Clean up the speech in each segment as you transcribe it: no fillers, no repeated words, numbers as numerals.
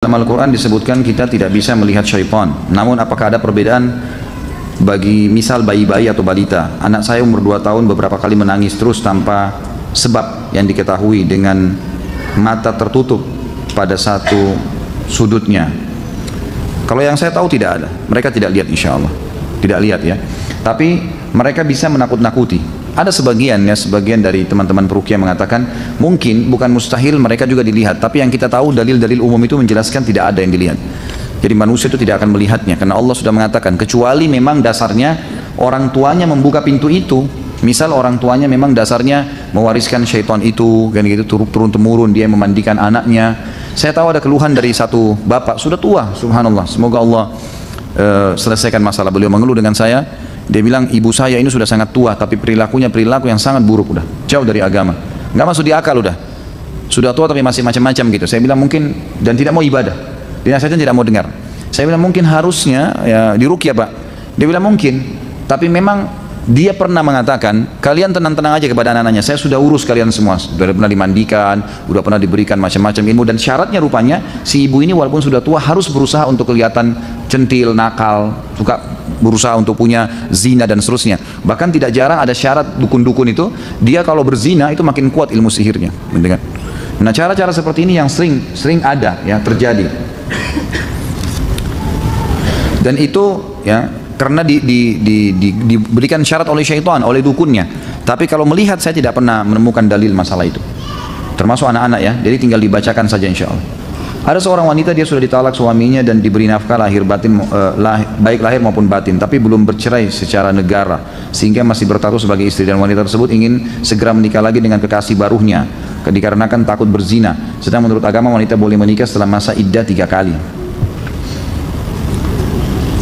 Dalam Al-Quran disebutkan kita tidak bisa melihat syaitan. Namun apakah ada perbedaan bagi misal bayi-bayi atau balita? Anak saya umur 2 tahun beberapa kali menangis terus tanpa sebab yang diketahui dengan mata tertutup pada satu sudutnya. Kalau yang saya tahu tidak ada. Mereka tidak lihat insya Allah. Tidak lihat ya. Tapi mereka bisa menakut-nakuti. Ada sebagian dari teman-teman peruqyah mengatakan mungkin bukan mustahil mereka juga dilihat, tapi yang kita tahu dalil-dalil umum itu menjelaskan tidak ada yang dilihat. Jadi manusia itu tidak akan melihatnya karena Allah sudah mengatakan kecuali memang dasarnya orang tuanya membuka pintu itu. Misal orang tuanya memang dasarnya mewariskan syaitan itu, kan gitu, turun temurun dia memandikan anaknya. Saya tahu ada keluhan dari satu bapak sudah tua, subhanallah. Semoga Allah selesaikan masalah. Beliau mengeluh dengan saya. Dia bilang ibu saya ini sudah sangat tua tapi perilakunya perilaku yang sangat buruk, udah jauh dari agama, nggak masuk di akal, sudah tua tapi masih macam-macam gitu. Saya bilang mungkin, dan tidak mau ibadah, dinasihatnya tidak mau dengar. Saya bilang mungkin harusnya ya diruqyah pak. Dia bilang mungkin, tapi memang dia pernah mengatakan kalian tenang-tenang aja kepada anak-anaknya, saya sudah urus kalian semua, sudah pernah dimandikan, sudah pernah diberikan macam-macam ilmu, dan syaratnya rupanya si ibu ini walaupun sudah tua harus berusaha untuk kelihatan centil, nakal, suka berusaha untuk punya zina dan seterusnya. Bahkan tidak jarang ada syarat dukun-dukun itu, dia kalau berzina itu makin kuat ilmu sihirnya. Nah cara-cara seperti ini yang sering ada ya terjadi. Dan itu ya karena diberikan syarat oleh syaitan, oleh dukunnya. Tapi kalau melihat saya tidak pernah menemukan dalil masalah itu. Termasuk anak-anak ya, jadi tinggal dibacakan saja insya Allah. Ada seorang wanita dia sudah ditalak suaminya dan diberi nafkah lahir batin, baik lahir maupun batin, tapi belum bercerai secara negara, sehingga masih berstatus sebagai istri, dan wanita tersebut ingin segera menikah lagi dengan kekasih barunya dikarenakan takut berzina. Sedang menurut agama wanita boleh menikah setelah masa iddah 3 kali.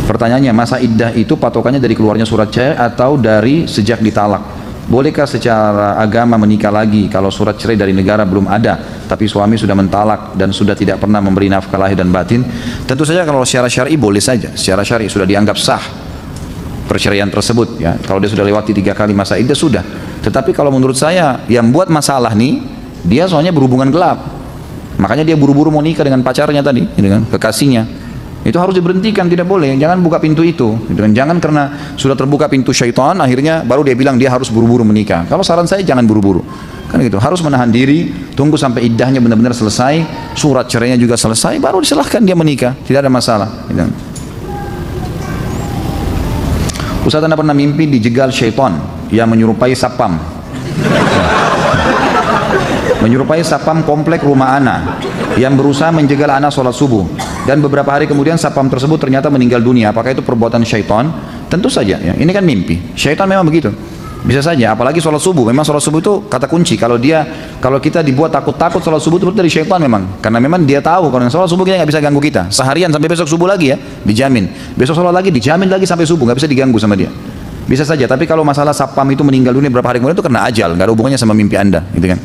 Pertanyaannya, masa iddah itu patokannya dari keluarnya surat cerai atau dari sejak ditalak? Bolehkah secara agama menikah lagi kalau surat cerai dari negara belum ada, tapi suami sudah mentalak dan sudah tidak pernah memberi nafkah lahir dan batin? Tentu saja kalau secara syar'i boleh saja, secara syar'i sudah dianggap sah perceraian tersebut ya. Kalau dia sudah lewati 3 kali masa iddah sudah. Tetapi kalau menurut saya yang buat masalah nih, dia soalnya berhubungan gelap. Makanya dia buru-buru mau nikah dengan pacarnya tadi, dengan kekasihnya. Itu harus diberhentikan, tidak boleh, jangan buka pintu itu, jangan karena sudah terbuka pintu syaitan akhirnya baru dia bilang dia harus buru-buru menikah. Kalau saran saya jangan buru-buru, kan gitu, harus menahan diri, tunggu sampai iddahnya benar-benar selesai, surat cerainya juga selesai, baru disilahkan dia menikah, tidak ada masalah gitu. Ustaz, Anda pernah mimpi dijegal syaitan yang menyerupai sapam komplek rumah Ana yang berusaha menjegal Ana sholat subuh, dan beberapa hari kemudian sapam tersebut ternyata meninggal dunia. Apakah itu perbuatan syaitan? Tentu saja ya, ini kan mimpi, syaitan memang begitu, bisa saja. Apalagi sholat subuh, memang sholat subuh itu kata kunci. Kalau kita dibuat takut sholat subuh itu dari syaitan memang, karena memang dia tahu kalau sholat subuh kita nggak bisa ganggu kita seharian sampai besok subuh lagi ya, dijamin. Besok sholat lagi dijamin lagi sampai subuh, nggak bisa diganggu sama dia. Bisa saja. Tapi kalau masalah sapam itu meninggal dunia beberapa hari kemudian itu karena ajal, nggak ada hubungannya sama mimpi Anda, gitu kan?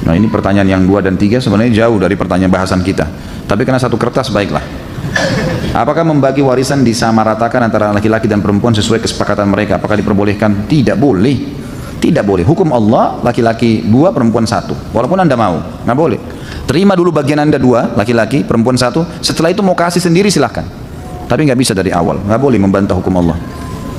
Nah ini pertanyaan yang 2 dan 3 sebenarnya jauh dari pertanyaan bahasan kita. Tapi karena satu kertas baiklah. Apakah membagi warisan disamaratakan antara laki-laki dan perempuan sesuai kesepakatan mereka? Apakah diperbolehkan? Tidak boleh. Tidak boleh. Hukum Allah laki-laki 2, perempuan 1. Walaupun Anda mau, nggak boleh. Terima dulu bagian Anda 2, laki-laki, perempuan 1. Setelah itu mau kasih sendiri silahkan. Tapi nggak bisa dari awal. Nggak boleh membantah hukum Allah.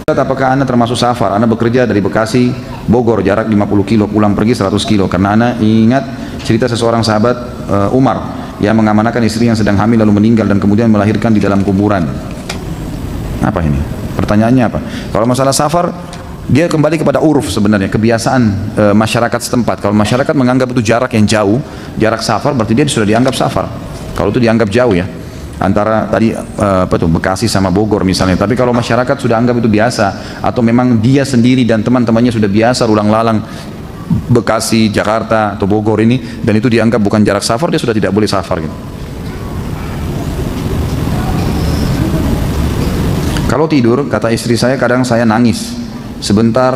Apakah Anda termasuk safar? Anda bekerja dari Bekasi, Bogor, jarak 50 kilo, pulang pergi 100 kilo. Karena Anda ingat cerita seseorang sahabat Umar yang mengamanahkan istri yang sedang hamil lalu meninggal dan kemudian melahirkan di dalam kuburan. Apa ini? Pertanyaannya apa? Kalau masalah safar, dia kembali kepada uruf sebenarnya, kebiasaan masyarakat setempat. Kalau masyarakat menganggap itu jarak yang jauh, jarak safar, berarti dia sudah dianggap safar. Kalau itu dianggap jauh ya, antara tadi Bekasi sama Bogor misalnya. Tapi kalau masyarakat sudah anggap itu biasa, atau memang dia sendiri dan teman-temannya sudah biasa ulang lalang Bekasi, Jakarta atau Bogor ini, dan itu dianggap bukan jarak safar, dia sudah tidak boleh safar gitu. Kalau tidur, kata istri saya, kadang saya nangis sebentar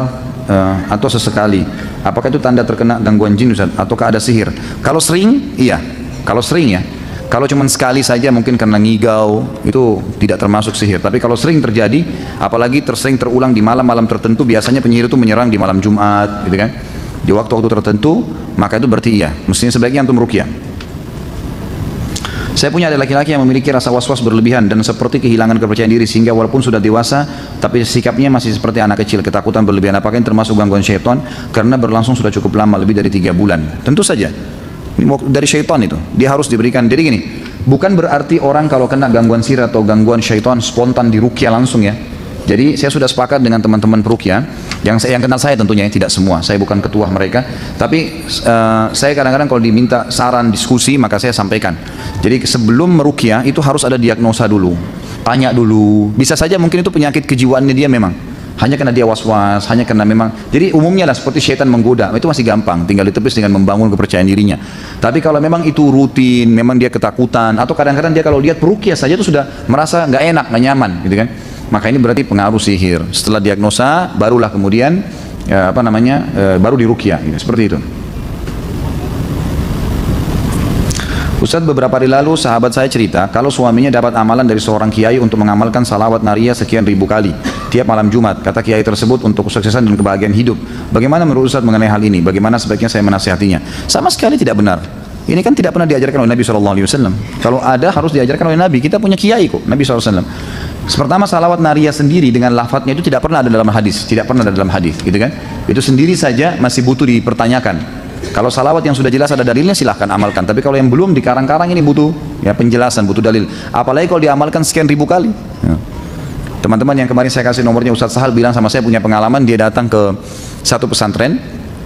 atau sesekali. Apakah itu tanda terkena gangguan jin Ustaz? Ataukah ada sihir? Kalau sering, iya. Kalau sering ya. Kalau cuma sekali saja mungkin karena ngigau, itu tidak termasuk sihir. Tapi kalau sering terjadi, apalagi sering terulang di malam-malam tertentu, biasanya penyihir itu menyerang di malam Jumat, gitu kan? Di waktu-waktu tertentu, maka itu berarti iya. Mestinya sebaiknya antum ruqyah. Saya punya ada laki-laki yang memiliki rasa was-was berlebihan dan seperti kehilangan kepercayaan diri sehingga walaupun sudah dewasa tapi sikapnya masih seperti anak kecil, ketakutan berlebihan. Apakah ini termasuk gangguan syaitan? Karena berlangsung sudah cukup lama, lebih dari 3 bulan. Tentu saja ini dari syaitan itu, dia harus diberikan. Jadi gini, bukan berarti orang kalau kena gangguan sihir atau gangguan syaitan spontan diruqyah langsung ya. Jadi saya sudah sepakat dengan teman-teman peruqyah yang kenal saya tentunya, tidak semua, saya bukan ketua mereka, tapi saya kadang-kadang kalau diminta saran diskusi maka saya sampaikan. Jadi sebelum meruqyah itu harus ada diagnosa dulu, tanya dulu. Bisa saja mungkin itu penyakit kejiwaannya dia memang, hanya karena dia was-was, hanya karena memang, jadi umumnya lah seperti syaitan menggoda, itu masih gampang, tinggal ditepis dengan membangun kepercayaan dirinya. Tapi kalau memang itu rutin, memang dia ketakutan, atau kadang-kadang dia kalau lihat peruqyah saja itu sudah merasa nggak enak, nggak nyaman, gitu kan? Maka ini berarti pengaruh sihir. Setelah diagnosa, barulah kemudian baru diruqyah, gitu. Seperti itu. Ustaz, beberapa hari lalu sahabat saya cerita kalau suaminya dapat amalan dari seorang kiai untuk mengamalkan salawat nariyah sekian ribu kali tiap malam Jumat. Kata kiai tersebut untuk kesuksesan dan kebahagiaan hidup. Bagaimana menurut Ustaz mengenai hal ini? Bagaimana sebaiknya saya menasihatinya? Sama sekali tidak benar. Ini kan tidak pernah diajarkan oleh Nabi SAW. Kalau ada harus diajarkan oleh Nabi. Kita punya kiai kok, Nabi SAW. Pertama, salawat nariyah sendiri dengan lafadznya itu tidak pernah ada dalam hadis, tidak pernah ada dalam hadis, gitu kan? Itu sendiri saja masih butuh dipertanyakan. Kalau salawat yang sudah jelas ada dalilnya silahkan amalkan. Tapi kalau yang belum dikarang-karang ini butuh ya penjelasan, butuh dalil. Apalagi kalau diamalkan sekian ribu kali. Ya. Teman-teman yang kemarin saya kasih nomornya, Ustaz Sahal bilang sama saya punya pengalaman, dia datang ke satu pesantren.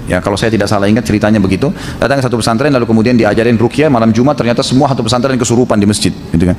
Ya kalau saya tidak salah ingat ceritanya begitu, datang ke satu pesantren lalu kemudian diajarin ruqyah malam Jumat, ternyata semua satu pesantren kesurupan di masjid, gitu kan.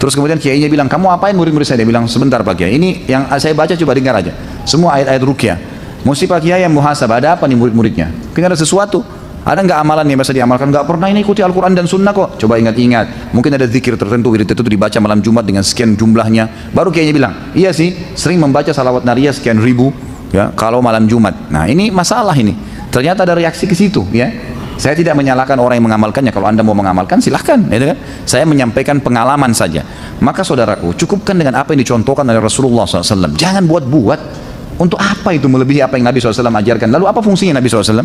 Terus kemudian kiainya bilang, kamu apain murid-murid saya? Dia bilang, sebentar Pak Kiai, ini yang saya baca coba dengar aja, semua ayat-ayat ruqyah. Mesti Pak Kiai yang muhasabah, ada apa nih murid-muridnya? Mungkin ada sesuatu, ada nggak amalan yang bisa diamalkan? Nggak pernah ini ikuti Al-Quran dan Sunnah kok. Coba ingat-ingat, mungkin ada zikir tertentu, wirid tertentu dibaca malam Jumat dengan sekian jumlahnya. Baru kiainya bilang, iya sih, sering membaca salawat nariyah sekian ribu, ya kalau malam Jumat. Nah ini masalah ini. Ternyata ada reaksi ke situ, ya. Saya tidak menyalahkan orang yang mengamalkannya. Kalau anda mau mengamalkan silahkan, ya kan? Saya menyampaikan pengalaman saja. Maka saudaraku, cukupkan dengan apa yang dicontohkan oleh Rasulullah SAW. Jangan buat-buat. Untuk apa itu melebihi apa yang Nabi SAW ajarkan? Lalu apa fungsinya Nabi SAW?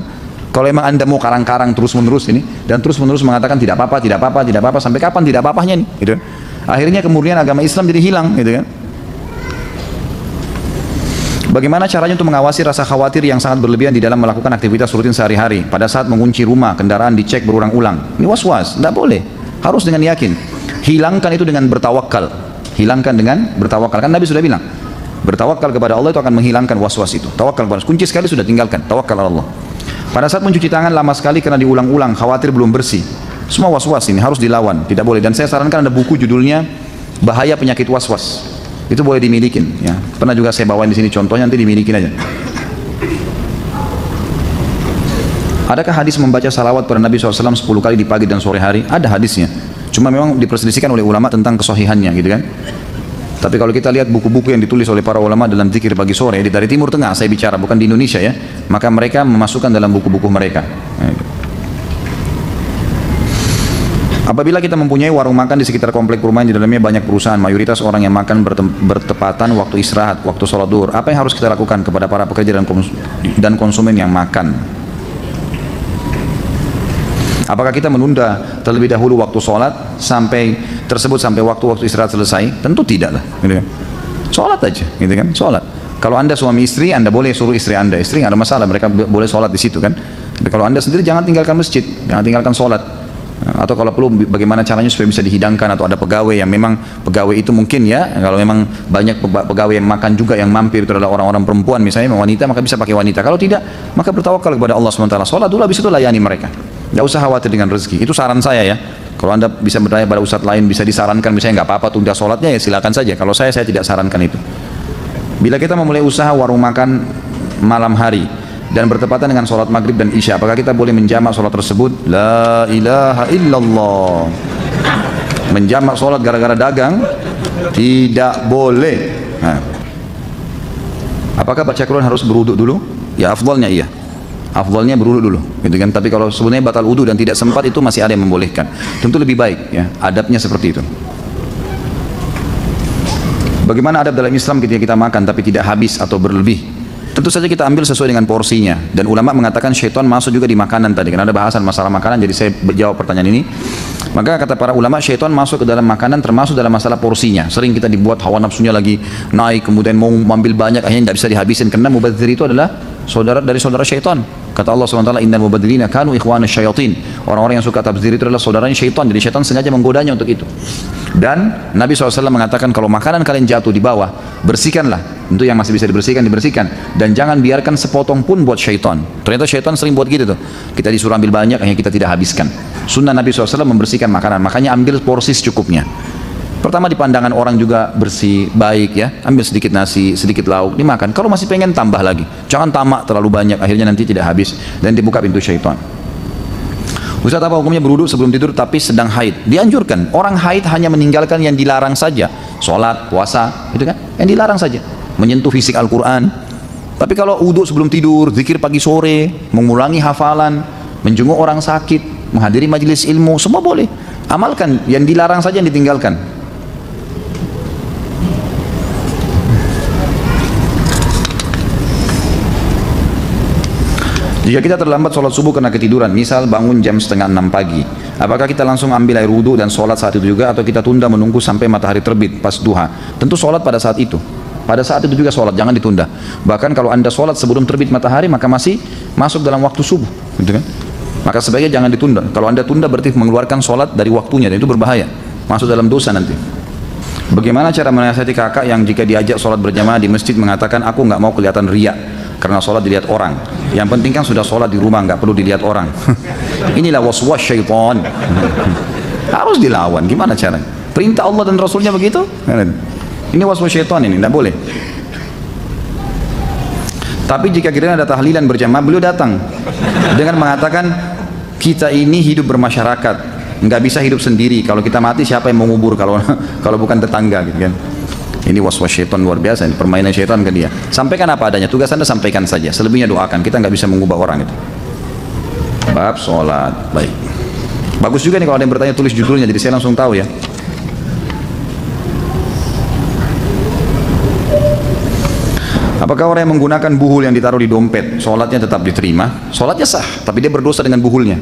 Kalau memang anda mau karang-karang terus-menerus ini dan terus-menerus mengatakan tidak apa-apa, tidak apa-apa, tidak apa-apa, sampai kapan tidak apa-apanya nih? Gitu. Akhirnya kemudian agama Islam jadi hilang, gitu kan? Bagaimana caranya untuk mengawasi rasa khawatir yang sangat berlebihan di dalam melakukan aktivitas rutin sehari-hari? Pada saat mengunci rumah, kendaraan dicek berulang-ulang. Ini was-was, tidak boleh. Harus dengan yakin. Hilangkan itu dengan bertawakal. Hilangkan dengan bertawakal. Kan Nabi sudah bilang, bertawakal kepada Allah itu akan menghilangkan was-was itu. Tawakal kepada Allah. Kunci sekali sudah tinggalkan. Tawakal Allah. Pada saat mencuci tangan lama sekali karena diulang-ulang, khawatir belum bersih. Semua was-was ini harus dilawan. Tidak boleh. Dan saya sarankan ada buku judulnya Bahaya Penyakit Was-was. Itu boleh dimilikin, ya. Pernah juga saya bawain di sini contohnya, nanti dimilikin aja. Adakah hadis membaca salawat pada Nabi SAW 10 kali di pagi dan sore hari? Ada hadisnya. Cuma memang diperselisihkan oleh ulama tentang kesahihannya, gitu kan. Tapi kalau kita lihat buku-buku yang ditulis oleh para ulama dalam zikir pagi sore, dari Timur Tengah saya bicara, bukan di Indonesia ya, maka mereka memasukkan dalam buku-buku mereka. Apabila kita mempunyai warung makan di sekitar komplek perumahan di dalamnya banyak perusahaan, mayoritas orang yang makan bertepatan waktu istirahat, waktu sholat duhur, apa yang harus kita lakukan kepada para pekerja dan konsumen yang makan? Apakah kita menunda terlebih dahulu waktu sholat sampai waktu istirahat selesai? Tentu tidak lah, gitu kan? Sholat aja, gitu kan? Sholat. Kalau anda suami istri, anda boleh suruh istri anda nggak ada masalah, mereka boleh sholat di situ kan. Tapi kalau anda sendiri jangan tinggalkan masjid, jangan tinggalkan sholat. Atau kalau perlu bagaimana caranya supaya bisa dihidangkan, atau ada pegawai yang memang pegawai itu mungkin ya, kalau memang banyak pegawai yang makan juga yang mampir itu adalah orang-orang perempuan misalnya, wanita, maka bisa pakai wanita. Kalau tidak, maka bertawakal kepada Allah SWT. Sholat dulu, habis itu layani mereka. Nggak usah khawatir dengan rezeki. Itu saran saya ya. Kalau anda bisa bertanya pada ustadz lain, bisa disarankan misalnya nggak apa-apa tunda sholatnya, ya silakan saja. Kalau saya tidak sarankan itu. Bila kita memulai usaha warung makan malam hari dan bertepatan dengan sholat maghrib dan isya, apakah kita boleh menjamak sholat tersebut? La ilaha illallah. Menjamak sholat gara-gara dagang tidak boleh. Nah. Apakah baca Quran harus berwuduk dulu? Ya afdalnya iya, afdalnya berwuduk dulu, gitu kan. Tapi kalau sebenarnya batal wudu dan tidak sempat, itu masih ada yang membolehkan. Tentu lebih baik ya, adabnya seperti itu. Bagaimana adab dalam Islam ketika kita makan tapi tidak habis atau berlebih? Tentu saja kita ambil sesuai dengan porsinya. Dan ulama mengatakan syaitan masuk juga di makanan tadi. Karena ada bahasan masalah makanan, jadi saya jawab pertanyaan ini. Maka kata para ulama, syaitan masuk ke dalam makanan termasuk dalam masalah porsinya. Sering kita dibuat hawa nafsunya lagi naik, kemudian mau ambil banyak, akhirnya tidak bisa dihabisin. Karena mubadzir itu adalah saudara dari saudara syaitan. Kata Allah SWT, innal mubadzirina kanu ikhwana syayatin. Orang-orang yang suka tabdzir itu adalah saudaranya syaitan. Jadi syaitan sengaja menggodanya untuk itu. Dan Nabi SAW mengatakan kalau makanan kalian jatuh di bawah, bersihkanlah. Untuk yang masih bisa dibersihkan, dibersihkan. Dan jangan biarkan sepotong pun buat syaitan. Ternyata syaitan sering buat gitu tuh. Kita disuruh ambil banyak, hanya kita tidak habiskan. Sunnah Nabi SAW membersihkan makanan. Makanya ambil porsi secukupnya. Pertama di pandangan orang juga bersih, baik ya. Ambil sedikit nasi, sedikit lauk, dimakan. Kalau masih pengen tambah lagi. Jangan tamak terlalu banyak, akhirnya nanti tidak habis. Dan dibuka pintu syaitan. Ustaz, apa hukumnya berwudu sebelum tidur tapi sedang haid? Dianjurkan. Orang haid hanya meninggalkan yang dilarang saja. Sholat, puasa, itu kan? Yang dilarang saja. Menyentuh fisik Al-Quran. Tapi kalau wudu sebelum tidur, zikir pagi sore, mengulangi hafalan, menjenguk orang sakit, menghadiri majelis ilmu, semua boleh. Amalkan, yang dilarang saja yang ditinggalkan. Jika kita terlambat sholat subuh karena ketiduran, misal bangun jam 5:30 pagi, apakah kita langsung ambil air wudhu dan sholat saat itu juga, atau kita tunda menunggu sampai matahari terbit pas duha? Tentu sholat pada saat itu. Pada saat itu juga sholat, jangan ditunda. Bahkan kalau anda sholat sebelum terbit matahari, maka masih masuk dalam waktu subuh, gitu kan? Maka sebaiknya jangan ditunda. Kalau anda tunda berarti mengeluarkan sholat dari waktunya, dan itu berbahaya, masuk dalam dosa nanti. Bagaimana cara menasihati kakak yang jika diajak sholat berjamaah di masjid mengatakan aku nggak mau kelihatan riak karena sholat dilihat orang. Yang penting kan sudah sholat di rumah, nggak perlu dilihat orang. Inilah waswas syaitan. Harus dilawan. Gimana caranya? Perintah Allah dan Rasulnya begitu. Ini waswas syaitan, ini tidak boleh. Tapi jika kira ada tahlilan berjamaah, beliau datang dengan mengatakan kita ini hidup bermasyarakat, nggak bisa hidup sendiri. Kalau kita mati siapa yang mau ngubur kalau bukan tetangga, gitu kan? Ini waswas syaitan luar biasa, ini permainan syaitan ke dia. Sampaikan apa adanya, tugas anda sampaikan saja, selebihnya doakan. Kita nggak bisa mengubah orang itu. Bab sholat, baik. Bagus juga nih kalau ada yang bertanya, tulis judulnya, jadi saya langsung tahu ya. Apakah orang yang menggunakan buhul yang ditaruh di dompet, sholatnya tetap diterima? Sholatnya sah, tapi dia berdosa dengan buhulnya.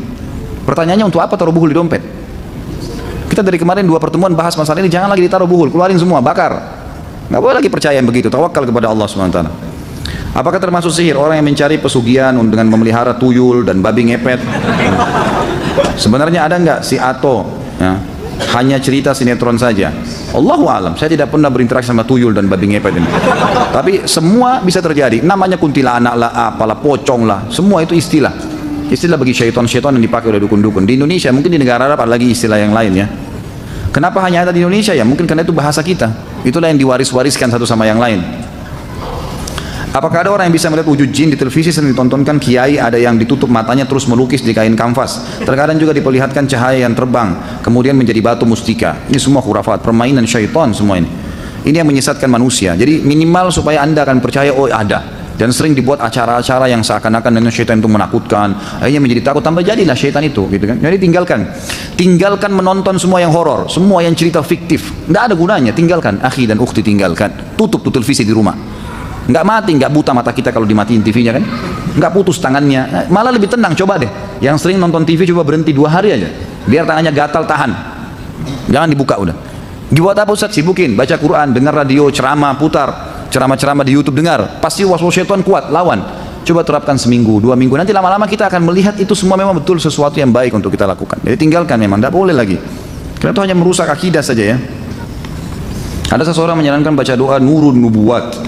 Pertanyaannya, untuk apa taruh buhul di dompet? Kita dari kemarin 2 pertemuan bahas masalah ini, jangan lagi ditaruh buhul, keluarin semua, bakar. Nggak boleh lagi percaya yang begitu, tawakal kepada Allah SWT. Apakah termasuk sihir orang yang mencari pesugihan dengan memelihara tuyul dan babi ngepet? Sebenarnya ada nggak si Ato? Ya, hanya cerita sinetron saja. Allahu alam, saya tidak pernah berinteraksi sama tuyul dan babi ngepet ini. Tapi semua bisa terjadi. Namanya kuntilanak lah, apalah, pocong lah, semua itu istilah. Istilah bagi syaitan-syaitan yang dipakai oleh dukun-dukun. Di Indonesia, mungkin di negara Arab ada lagi istilah yang lain ya. Kenapa hanya ada di Indonesia ya? Mungkin karena itu bahasa kita. Itulah yang diwaris-wariskan satu sama yang lain. Apakah ada orang yang bisa melihat wujud jin di televisi sering ditontonkan kiai ada yang ditutup matanya terus melukis di kain kanvas. Terkadang juga diperlihatkan cahaya yang terbang kemudian menjadi batu mustika. Ini semua khurafat, permainan syaitan semua ini. Ini yang menyesatkan manusia. Jadi minimal supaya anda akan percaya, oh ada. Dan sering dibuat acara-acara yang seakan-akan dengan syaitan itu menakutkan, akhirnya menjadi takut, tambah jadilah syaitan itu, gitu kan? Jadi tinggalkan menonton semua yang horor, semua yang cerita fiktif, nggak ada gunanya. Tinggalkan, akhi dan ukhti, tinggalkan. Tutup televisi di rumah. Nggak mati, nggak buta mata kita kalau dimatiin TV-nya kan? Nggak putus tangannya, malah lebih tenang. Coba deh, yang sering nonton TV coba berhenti 2 hari aja, biar tangannya gatal, tahan. Jangan dibuka udah. Dibuat apa Ustaz? Sibukin, baca Quran, dengar radio, ceramah, putar. Ceramah-ceramah di YouTube dengar, pasti waswas syaitan kuat, lawan. Coba terapkan seminggu, 2 minggu, nanti lama-lama kita akan melihat itu semua memang betul sesuatu yang baik untuk kita lakukan. Jadi tinggalkan, memang tidak boleh lagi. Karena itu hanya merusak akidah saja ya. Ada seseorang menyarankan baca doa nurun nubuwat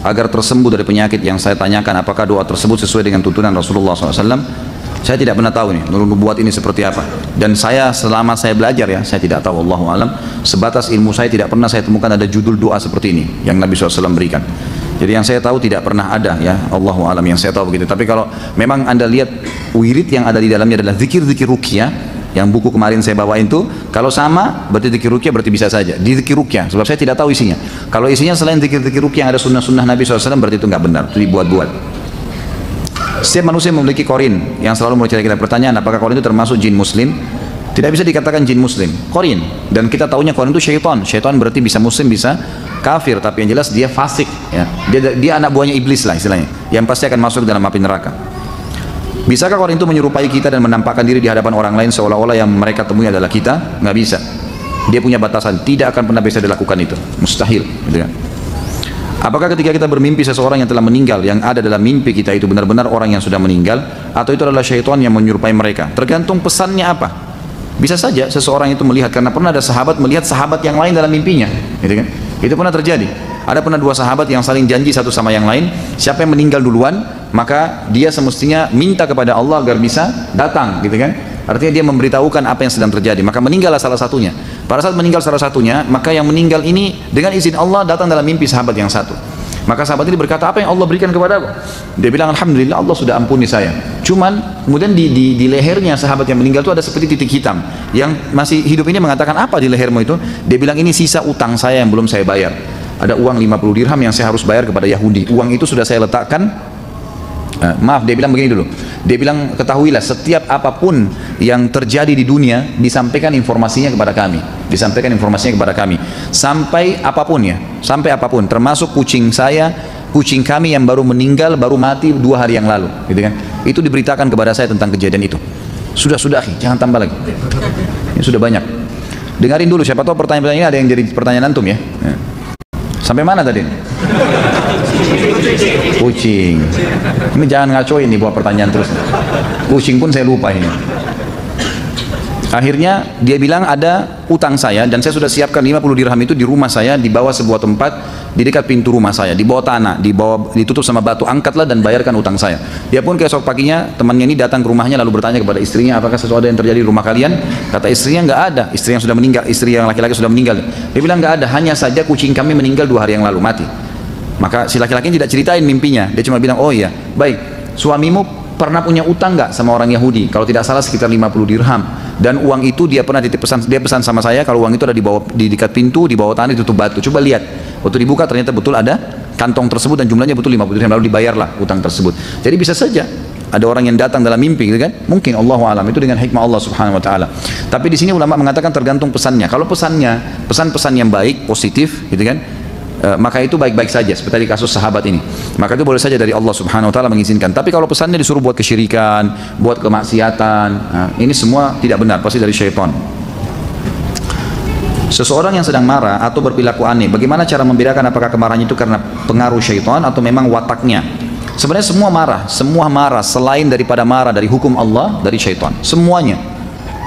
agar tersembuh dari penyakit yang saya tanyakan. Apakah doa tersebut sesuai dengan tuntunan Rasulullah SAW? Saya tidak pernah tahu nih nurun nubuwat ini seperti apa. Dan saya selama saya belajar ya, saya tidak tahu, Allahu alam. Sebatas ilmu saya tidak pernah saya temukan ada judul doa seperti ini yang Nabi SAW berikan. Jadi yang saya tahu tidak pernah ada ya, Allahu alam, yang saya tahu begitu. Tapi kalau memang anda lihat wirid yang ada di dalamnya adalah zikir-zikir ruqyah, yang buku kemarin saya bawain itu, kalau sama berarti zikir ruqyah berarti bisa saja di zikir ruqyah, sebab saya tidak tahu isinya. Kalau isinya selain zikir-zikir ruqyah yang ada sunnah-sunnah Nabi SAW, berarti itu nggak benar, itu dibuat-buat. Setiap manusia memiliki korin yang selalu mencari kita. Pertanyaan, apakah korin itu termasuk jin muslim? Tidak bisa dikatakan jin muslim, qarin. Dan kita tahunya qarin itu syaitan. Syaitan berarti bisa muslim, bisa kafir, tapi yang jelas dia fasik, ya. Dia anak buahnya iblis lah istilahnya, yang pasti akan masuk dalam api neraka. Bisakah qarin itu menyerupai kita dan menampakkan diri di hadapan orang lain seolah-olah yang mereka temui adalah kita? Nggak bisa. Dia punya batasan, tidak akan pernah bisa dilakukan itu, mustahil, gitu kan. Apakah ketika kita bermimpi seseorang yang telah meninggal, yang ada dalam mimpi kita itu benar-benar orang yang sudah meninggal, atau itu adalah syaitan yang menyerupai mereka? Tergantung pesannya apa. Bisa saja seseorang itu melihat, karena pernah ada sahabat melihat sahabat yang lain dalam mimpinya, gitu kan? Itu pernah terjadi. Ada pernah dua sahabat yang saling janji satu sama yang lain, siapa yang meninggal duluan, maka dia semestinya minta kepada Allah agar bisa datang, gitu kan? Artinya dia memberitahukan apa yang sedang terjadi, maka meninggallah salah satunya. Pada saat meninggal salah satunya, maka yang meninggal ini dengan izin Allah datang dalam mimpi sahabat yang satu. Maka sahabat ini berkata, apa yang Allah berikan kepadaku? Dia bilang, alhamdulillah Allah sudah ampuni saya. Cuman kemudian di lehernya sahabat yang meninggal itu ada seperti titik hitam. Yang masih hidup ini mengatakan, apa di lehermu itu? Dia bilang, ini sisa utang saya yang belum saya bayar. Ada uang 50 dirham yang saya harus bayar kepada Yahudi. Uang itu sudah saya letakkan. Maaf, dia bilang begini dulu. Dia bilang, ketahuilah setiap apapun yang terjadi di dunia disampaikan informasinya kepada kami. Disampaikan informasinya kepada kami. Sampai apapun ya, sampai apapun. Termasuk kucing saya, kucing kami yang baru meninggal, baru mati 2 hari yang lalu, gitu kan? Itu diberitakan kepada saya tentang kejadian itu. Sudah, jangan tambah lagi. Ini sudah banyak. Dengarin dulu, siapa tahu pertanyaan ini ada yang jadi pertanyaan antum ya. Sampai mana tadi? Kucing. Ini jangan ngacoin nih buat pertanyaan terus. Kucing pun saya lupa ini. Akhirnya dia bilang ada utang saya dan saya sudah siapkan 50 dirham itu di rumah saya, di bawah sebuah tempat di dekat pintu rumah saya, di bawah tanah, ditutup sama batu, angkatlah dan bayarkan utang saya. Dia pun keesok paginya temannya ini datang ke rumahnya lalu bertanya kepada istrinya, apakah sesuatu yang terjadi di rumah kalian? Kata istrinya, nggak ada. Istri yang sudah meninggal, istri yang laki-laki sudah meninggal. Dia bilang, nggak ada, hanya saja kucing kami meninggal 2 hari yang lalu, mati. Maka si laki-laki tidak ceritain mimpinya, dia cuma bilang, oh iya, baik, suamimu pernah punya utang nggak sama orang Yahudi? Kalau tidak salah sekitar 50 dirham. Dan uang itu dia pernah dia pesan sama saya kalau uang itu ada di dekat pintu, di bawah tanah ditutup batu. Coba lihat. Waktu dibuka ternyata betul ada kantong tersebut dan jumlahnya betul 50 dirham, lalu dibayarlah utang tersebut. Jadi bisa saja ada orang yang datang dalam mimpi, gitu kan? Mungkin Allahu a'lam, itu dengan hikmah Allah Subhanahu wa taala. Tapi di sini ulama mengatakan tergantung pesannya. Kalau pesannya pesan-pesan yang baik, positif, gitu kan? Maka itu baik-baik saja seperti di kasus sahabat ini, maka itu boleh saja dari Allah Subhanahu wa taala mengizinkan. Tapi kalau pesannya disuruh buat kesyirikan, buat kemaksiatan, ini semua tidak benar, pasti dari syaitan. Seseorang yang sedang marah atau berperilaku aneh, bagaimana cara membedakan apakah kemarahan itu karena pengaruh syaitan atau memang wataknya? Sebenarnya semua marah selain daripada marah dari hukum Allah, dari syaitan, semuanya.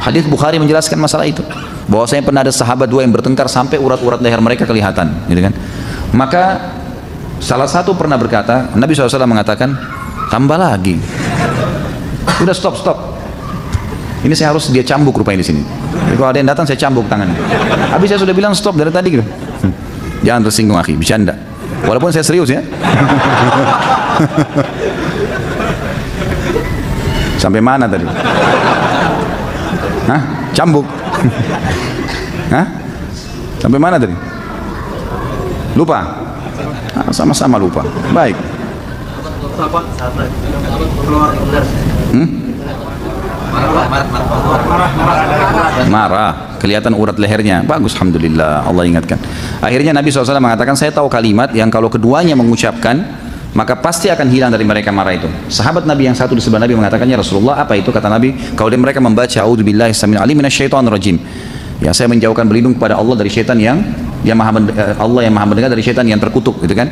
Hadis Bukhari menjelaskan masalah itu, bahwasanya pernah ada sahabat 2 yang bertengkar sampai urat-urat leher mereka kelihatan, gitu kan? Maka salah satu pernah berkata, Nabi SAW mengatakan, tambah lagi. Udah stop. Ini saya harus dia cambuk rupanya di sini. Jadi kalau ada yang datang saya cambuk tangannya. Habis saya sudah bilang stop dari tadi gitu. Jangan tersinggung akhi, bercanda. Walaupun saya serius ya. Sampai mana tadi? Hah? Cambuk. Hah? Sampai mana tadi? Lupa? Sama-sama lupa. Baik. Marah, kelihatan urat lehernya. Bagus, alhamdulillah, Allah ingatkan. Akhirnya Nabi SAW mengatakan, saya tahu kalimat yang kalau keduanya mengucapkan, maka pasti akan hilang dari mereka marah itu. Sahabat Nabi yang satu di sebelah Nabi mengatakannya, Rasulullah, apa itu? Kata Nabi, kalau mereka membaca a'udzubillahi samil alim minasyaitonir rajim. Ya, saya menjauhkan berlindung kepada Allah dari syaitan Allah yang maha mendengar dari syaitan yang terkutuk, gitu kan,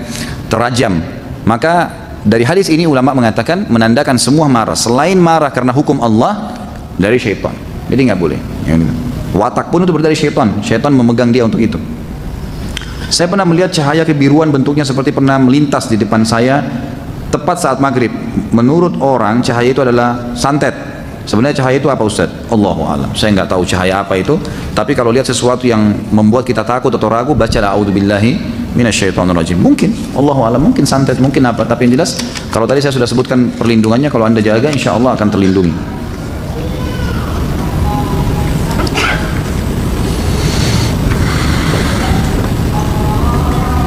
terajam. Maka dari hadis ini ulama mengatakan menandakan semua marah selain marah karena hukum Allah dari syaitan. Jadi nggak boleh. Watak pun itu dari syaitan. Syaitan memegang dia untuk itu. Saya pernah melihat cahaya kebiruan bentuknya seperti pernah melintas di depan saya tepat saat maghrib. Menurut orang cahaya itu adalah santet. Sebenarnya cahaya itu apa Ustaz? Allahu a'lam. Saya nggak tahu cahaya apa itu. Tapi kalau lihat sesuatu yang membuat kita takut atau ragu, bacalah a'udzubillahi minasyaitonir rajim. Mungkin, Allahu a'lam, mungkin santet, mungkin apa. Tapi yang jelas, kalau tadi saya sudah sebutkan perlindungannya, kalau anda jaga, insya Allah akan terlindungi.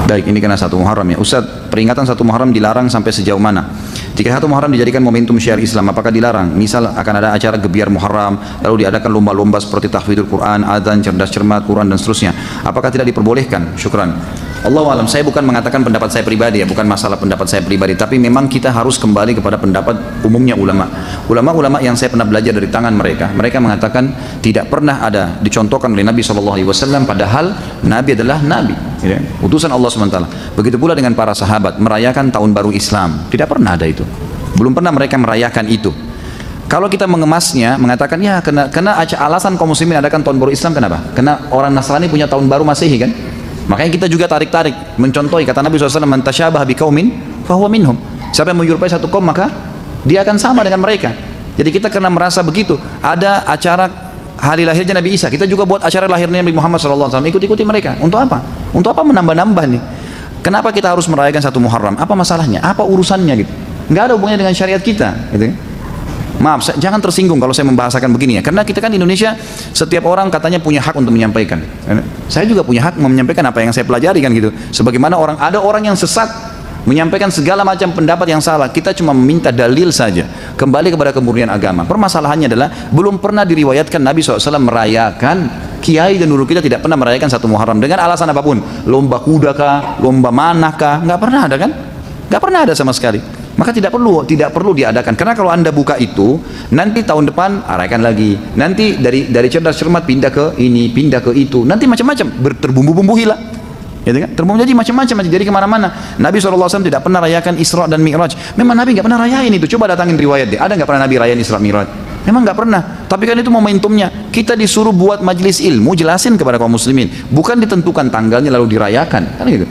Baik, ini kena 1 Muharram ya. Ustaz, peringatan 1 Muharram dilarang sampai sejauh mana? Jika 1 Muharram dijadikan momentum syiar Islam, apakah dilarang? Misal akan ada acara gebiar Muharram, lalu diadakan lomba-lomba seperti tahfidzul Quran, adzan, cerdas cermat, Quran dan seterusnya. Apakah tidak diperbolehkan? Syukran. Allahu alam, saya bukan mengatakan pendapat saya pribadi ya, bukan masalah pendapat saya pribadi, tapi memang kita harus kembali kepada pendapat umumnya ulama. Ulama-ulama yang saya pernah belajar dari tangan mereka mengatakan tidak pernah ada dicontohkan oleh Nabi SAW, padahal Nabi adalah Nabi, ya, utusan Allah SWT. Begitu pula dengan para sahabat merayakan tahun baru Islam, tidak pernah ada itu. Belum pernah mereka merayakan itu. Kalau kita mengemasnya, mengatakan ya kena alasan kaum muslimin adakan tahun baru Islam, kenapa? Karena orang Nasrani punya tahun baru Masehi kan? Makanya kita juga tarik-tarik mencontohi kata Nabi SAW, man tasyabaha biqaumin fahuwa minhum. Siapa yang menyerupai satu kaum maka dia akan sama dengan mereka. Jadi kita karena merasa begitu, ada acara hari lahirnya Nabi Isa, kita juga buat acara lahirnya Nabi Muhammad SAW, ikut-ikuti mereka. Untuk apa? Untuk apa menambah-nambah nih? Kenapa kita harus merayakan 1 Muharram? Apa masalahnya? Apa urusannya gitu? Nggak ada hubungannya dengan syariat kita gitu. Maaf, jangan tersinggung kalau saya membahasakan begini ya, karena kita kan di Indonesia setiap orang katanya punya hak untuk menyampaikan. Saya juga punya hak menyampaikan apa yang saya pelajari kan gitu. Sebagaimana ada orang yang sesat menyampaikan segala macam pendapat yang salah, kita cuma meminta dalil saja, kembali kepada kemurnian agama. Permasalahannya adalah belum pernah diriwayatkan Nabi SAW merayakan, kiai dan guru kita tidak pernah merayakan 1 Muharram dengan alasan apapun, lomba kuda kah, lomba manah kah, nggak pernah ada kan? Nggak pernah ada sama sekali. Maka tidak perlu diadakan, karena kalau anda buka itu nanti tahun depan arakan lagi, nanti dari cerdas cermat pindah ke ini, pindah ke itu, nanti macam-macam terbumbu-bumbu hilang, gitu kan? Terbumbu jadi macam-macam, jadi kemana-mana. Nabi SAW tidak pernah rayakan Isra dan Mi'raj. Memang Nabi nggak pernah rayain itu. Coba datangin riwayat deh, ada nggak pernah Nabi rayain Isra Mi'raj? Memang nggak pernah. Tapi kan itu momentumnya. Kita disuruh buat majelis ilmu, jelasin kepada kaum muslimin, bukan ditentukan tanggalnya lalu dirayakan, kan gitu.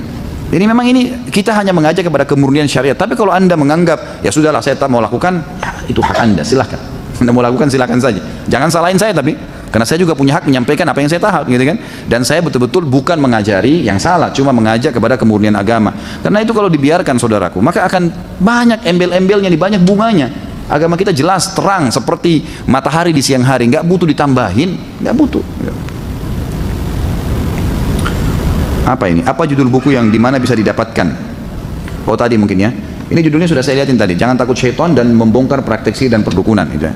Jadi memang ini kita hanya mengajak kepada kemurnian syariat. Tapi kalau anda menganggap ya sudahlah saya tak mau lakukan, ya, itu hak anda, silahkan. Anda mau lakukan silahkan saja. Jangan salahin saya tapi, karena saya juga punya hak menyampaikan apa yang saya tahu, gitu kan. Dan saya betul-betul bukan mengajari yang salah, cuma mengajak kepada kemurnian agama. Karena itu kalau dibiarkan saudaraku, maka akan banyak embel-embelnya, banyak bunganya. Agama kita jelas terang seperti matahari di siang hari, nggak butuh ditambahin, nggak butuh. Apa ini? Apa judul buku yang dimana bisa didapatkan? Oh tadi mungkin ya. Ini judulnya sudah saya lihatin tadi. Jangan takut syaitan dan membongkar praktek sihir dan perdukunan. Gitu.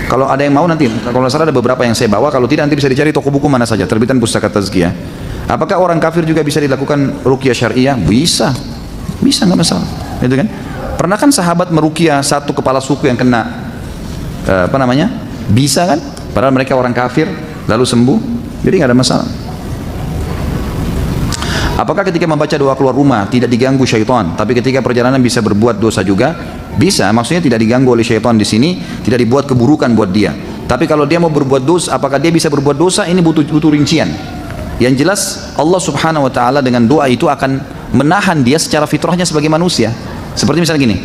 Kalau ada yang mau nanti, kalau salah ada beberapa yang saya bawa. Kalau tidak nanti bisa dicari toko buku mana saja. Terbitan Pustaka Tazkiyah. Apakah orang kafir juga bisa dilakukan ruqyah syariah? Bisa, bisa nggak masalah. Gitu kan? Pernah kan sahabat meruqyah satu kepala suku yang kena bisa kan? Padahal mereka orang kafir lalu sembuh. Jadi nggak ada masalah. Apakah ketika membaca doa keluar rumah tidak diganggu syaitan, tapi ketika perjalanan bisa berbuat dosa juga? Bisa, maksudnya tidak diganggu oleh syaitan di sini, tidak dibuat keburukan buat dia. Tapi kalau dia mau berbuat dosa, apakah dia bisa berbuat dosa? Ini butuh rincian. Yang jelas Allah Subhanahu wa taala dengan doa itu akan menahan dia secara fitrahnya sebagai manusia. Seperti misalnya gini,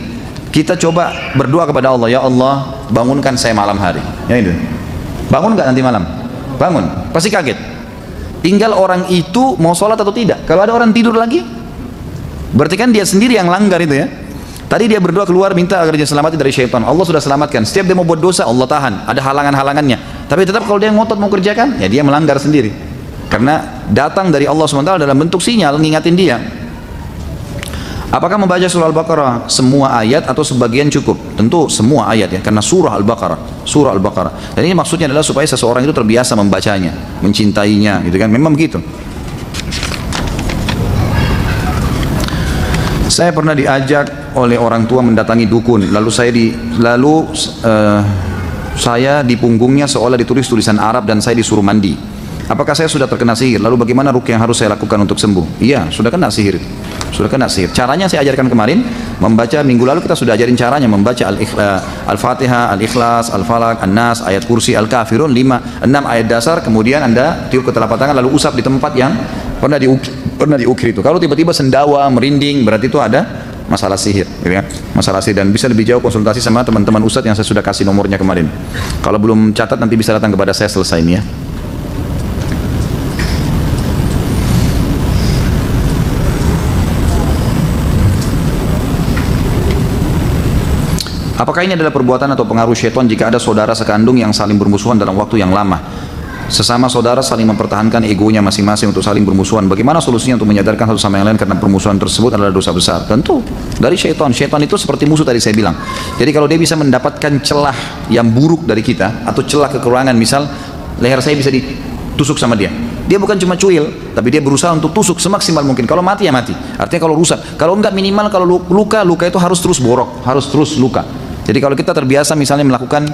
kita coba berdoa kepada Allah, ya Allah, bangunkan saya malam hari. Ya itu. Bangun nggak nanti malam? Bangun, pasti kaget. Tinggal orang itu mau sholat atau tidak. Kalau ada orang tidur lagi, berarti kan dia sendiri yang langgar itu ya. Tadi dia berdoa keluar minta agar dia selamatkan dari syaitan. Allah sudah selamatkan. Setiap dia mau buat dosa Allah tahan. Ada halangan-halangannya. Tapi tetap kalau dia ngotot mau kerjakan, ya dia melanggar sendiri. Karena datang dari Allah SWT dalam bentuk sinyal ngingatin dia. Apakah membaca surah Al-Baqarah semua ayat atau sebagian cukup? Tentu semua ayat ya, karena surah Al-Baqarah. Dan ini maksudnya adalah supaya seseorang itu terbiasa membacanya, mencintainya, gitu kan? Memang begitu. Saya pernah diajak oleh orang tua mendatangi dukun, lalu saya di punggungnya seolah ditulis tulisan Arab dan saya disuruh mandi. Apakah saya sudah terkena sihir? Lalu bagaimana ruqyah yang harus saya lakukan untuk sembuh? Iya, sudah kena sihir. Sudah kena sihir. Caranya saya ajarkan kemarin, membaca minggu lalu kita sudah ajarin caranya membaca Al-Fatihah, Al-Ikhlas, Al-Falaq, An-Nas, ayat kursi, Al-Kafirun, 6 ayat dasar, kemudian Anda tiup ke telapak tangan lalu usap di tempat yang pernah diukir itu. Kalau tiba-tiba sendawa, merinding, berarti itu ada masalah sihir, ya. Masalah sihir, dan bisa lebih jauh konsultasi sama teman-teman ustadz yang saya sudah kasih nomornya kemarin. Kalau belum catat nanti bisa datang kepada saya selesai ini ya. Apakah ini adalah perbuatan atau pengaruh syaitan jika ada saudara sekandung yang saling bermusuhan dalam waktu yang lama? Sesama saudara saling mempertahankan egonya masing-masing untuk saling bermusuhan. Bagaimana solusinya untuk menyadarkan satu sama yang lain karena permusuhan tersebut adalah dosa besar? Tentu dari syaitan. Syaitan itu seperti musuh tadi saya bilang. Jadi kalau dia bisa mendapatkan celah yang buruk dari kita atau celah kekurangan, misal leher saya bisa ditusuk sama dia. Dia bukan cuma cuil, tapi dia berusaha untuk tusuk semaksimal mungkin. Kalau mati ya mati. Artinya kalau rusak, kalau enggak minimal kalau luka itu harus terus borok, harus terus luka. Jadi kalau kita terbiasa misalnya melakukan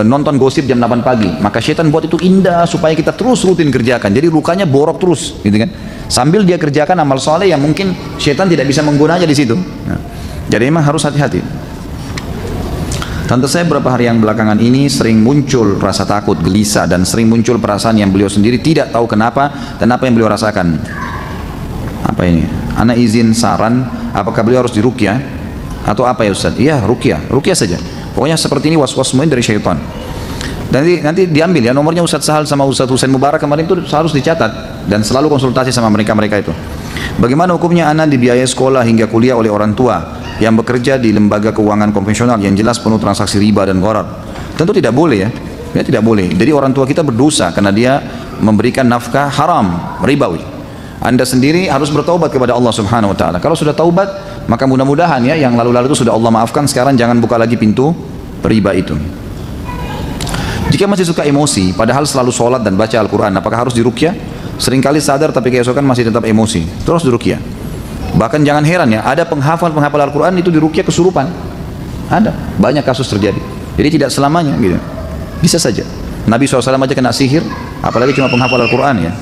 nonton gosip jam 8 pagi, maka syaitan buat itu indah supaya kita terus rutin kerjakan, jadi lukanya borok terus gitu kan, sambil dia kerjakan amal soleh yang mungkin syaitan tidak bisa menggunanya di situ. Nah, jadi memang harus hati-hati. Tante saya beberapa hari yang belakangan ini sering muncul rasa takut, gelisah, dan sering muncul perasaan yang beliau sendiri tidak tahu kenapa dan apa yang beliau rasakan. Apa ini? Ana izin saran, apakah beliau harus diruqyah atau apa ya Ustaz? Iya, ruqyah saja. Pokoknya seperti ini was-was semua dari syaitan. Dan nanti diambil ya nomornya Ustaz Sahal sama Ustaz Husain Mubarak kemarin itu harus dicatat dan selalu konsultasi sama mereka itu. Bagaimana hukumnya anak dibiayai sekolah hingga kuliah oleh orang tua yang bekerja di lembaga keuangan konvensional yang jelas penuh transaksi riba dan gharar? Tentu tidak boleh ya. Ya tidak boleh. Jadi orang tua kita berdosa karena dia memberikan nafkah haram, ribawi. Anda sendiri harus bertaubat kepada Allah Subhanahu wa taala. Kalau sudah taubat, maka mudah-mudahan ya yang lalu-lalu itu sudah Allah maafkan, sekarang jangan buka lagi pintu riba itu. Jika masih suka emosi, padahal selalu sholat dan baca Al-Quran, apakah harus diruqyah? Seringkali sadar tapi keesokan masih tetap emosi, terus diruqyah. Bahkan jangan heran ya, ada penghafal Al-Quran itu diruqyah kesurupan. Ada, banyak kasus terjadi. Jadi tidak selamanya gitu. Bisa saja. Nabi SAW aja kena sihir, apalagi cuma penghafal Al-Quran ya.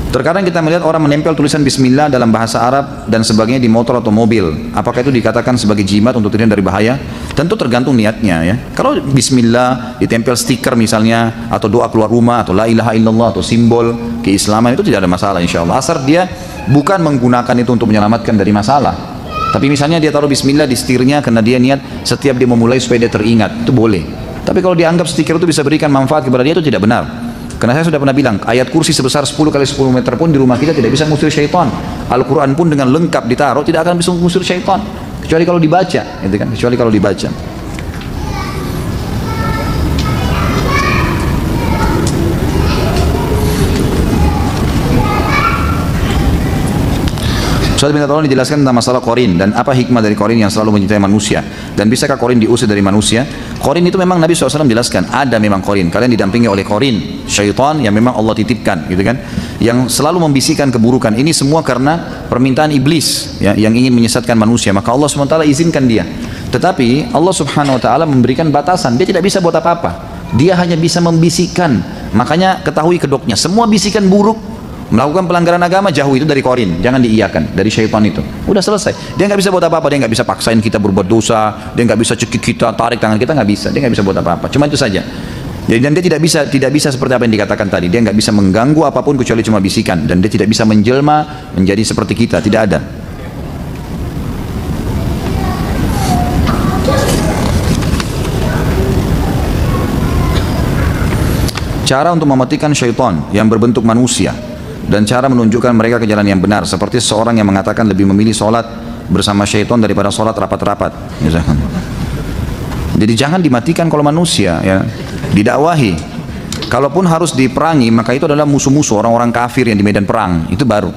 Terkadang kita melihat orang menempel tulisan Bismillah dalam bahasa Arab dan sebagainya di motor atau mobil. Apakah itu dikatakan sebagai jimat untuk terhindar dari bahaya? Tentu tergantung niatnya ya. Kalau Bismillah ditempel stiker misalnya, atau doa keluar rumah, atau La ilaha illallah, atau simbol keislaman, itu tidak ada masalah insya Allah. Asal dia bukan menggunakan itu untuk menyelamatkan dari masalah. Tapi misalnya dia taruh Bismillah di setirnya karena dia niat setiap dia memulai supaya dia teringat, itu boleh. Tapi kalau dianggap stiker itu bisa berikan manfaat kepada dia, itu tidak benar. Karena saya sudah pernah bilang, ayat kursi sebesar 10 kali 10 meter pun di rumah kita tidak bisa mengusir syaitan. Al-Quran pun dengan lengkap ditaruh tidak akan bisa mengusir syaitan, kecuali kalau dibaca, gitu kan? Kecuali kalau dibaca. Ustaz minta tolong dijelaskan tentang masalah korin dan apa hikmah dari korin yang selalu menyertai manusia, dan bisakah korin diusir dari manusia? Korin itu memang Nabi SAW jelaskan, ada memang korin, kalian didampingi oleh korin, syaitan yang memang Allah titipkan gitu kan, yang selalu membisikkan keburukan. Ini semua karena permintaan iblis ya, yang ingin menyesatkan manusia, maka Allah SWT izinkan dia. Tetapi Allah Subhanahu Wa Taala memberikan batasan, dia tidak bisa buat apa-apa, dia hanya bisa membisikkan. Makanya ketahui kedoknya, semua bisikan buruk melakukan pelanggaran agama, jauh itu dari korin, jangan diiyakan, dari syaitan itu. Udah selesai, dia nggak bisa buat apa-apa, dia nggak bisa paksain kita berbuat dosa, dia nggak bisa cekik kita, tarik tangan kita, nggak bisa, dia nggak bisa buat apa-apa, cuma itu saja. Jadi dan dia tidak bisa seperti apa yang dikatakan tadi, dia nggak bisa mengganggu apapun kecuali cuma bisikan, dan dia tidak bisa menjelma menjadi seperti kita, tidak ada. Cara untuk mematikan syaitan yang berbentuk manusia dan cara menunjukkan mereka ke jalan yang benar, seperti seorang yang mengatakan lebih memilih sholat bersama syaitan daripada sholat rapat-rapat misalkan. Jadi jangan dimatikan kalau manusia ya, didakwahi. Kalaupun harus diperangi, maka itu adalah musuh-musuh orang-orang kafir yang di medan perang, itu baru.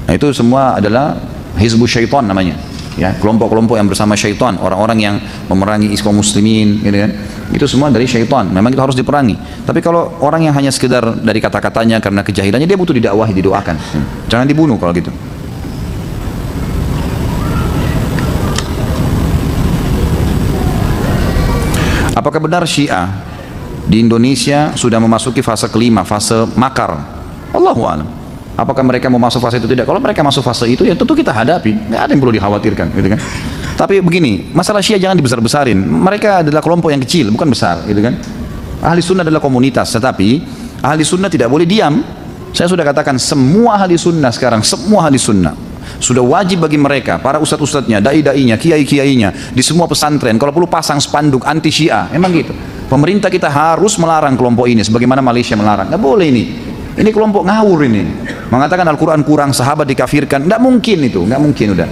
Nah itu semua adalah hizbus syaitan namanya ya, kelompok-kelompok yang bersama syaitan, orang-orang yang memerangi kaum muslimin gitu kan. Itu semua dari syaitan, memang itu harus diperangi. Tapi kalau orang yang hanya sekedar dari kata-katanya karena kejahilannya, dia butuh didakwahi, didoakan. Jangan dibunuh kalau gitu. Apakah benar Syiah di Indonesia sudah memasuki fase kelima, fase makar? Allahu a'lam. Apakah mereka mau masuk fase itu tidak? Kalau mereka masuk fase itu, ya tentu kita hadapi, nggak ada yang perlu dikhawatirkan, gitu kan? Tapi begini, masalah Syiah jangan dibesar-besarin. Mereka adalah kelompok yang kecil, bukan besar, gitu kan? Ahli sunnah adalah komunitas, tetapi ahli sunnah tidak boleh diam. Saya sudah katakan, semua ahli sunnah sekarang, semua ahli sunnah sudah wajib bagi mereka, para ustadz-ustadznya, dai-dainya, kiai-kiainya, di semua pesantren, kalau perlu pasang spanduk anti Syiah, emang gitu. Pemerintah kita harus melarang kelompok ini, sebagaimana Malaysia melarang. Nggak boleh ini. Ini kelompok ngawur ini. Mengatakan Al-Quran kurang, sahabat dikafirkan. Nggak mungkin itu, nggak mungkin udah.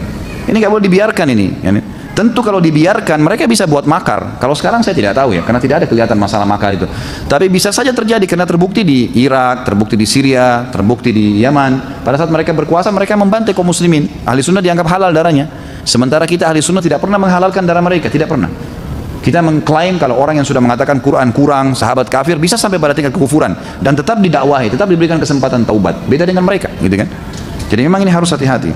Ini nggak boleh dibiarkan ini. Tentu kalau dibiarkan mereka bisa buat makar. Kalau sekarang saya tidak tahu ya, karena tidak ada kelihatan masalah makar itu. Tapi bisa saja terjadi karena terbukti di Irak, terbukti di Syria, terbukti di Yaman. Pada saat mereka berkuasa mereka membantai kaum muslimin. Ahli sunnah dianggap halal darahnya. Sementara kita ahli sunnah tidak pernah menghalalkan darah mereka, tidak pernah. Kita mengklaim kalau orang yang sudah mengatakan Quran kurang, sahabat kafir, bisa sampai pada tingkat kekufuran dan tetap didakwahi, tetap diberikan kesempatan taubat. Beda dengan mereka, gitu kan? Jadi memang ini harus hati-hati.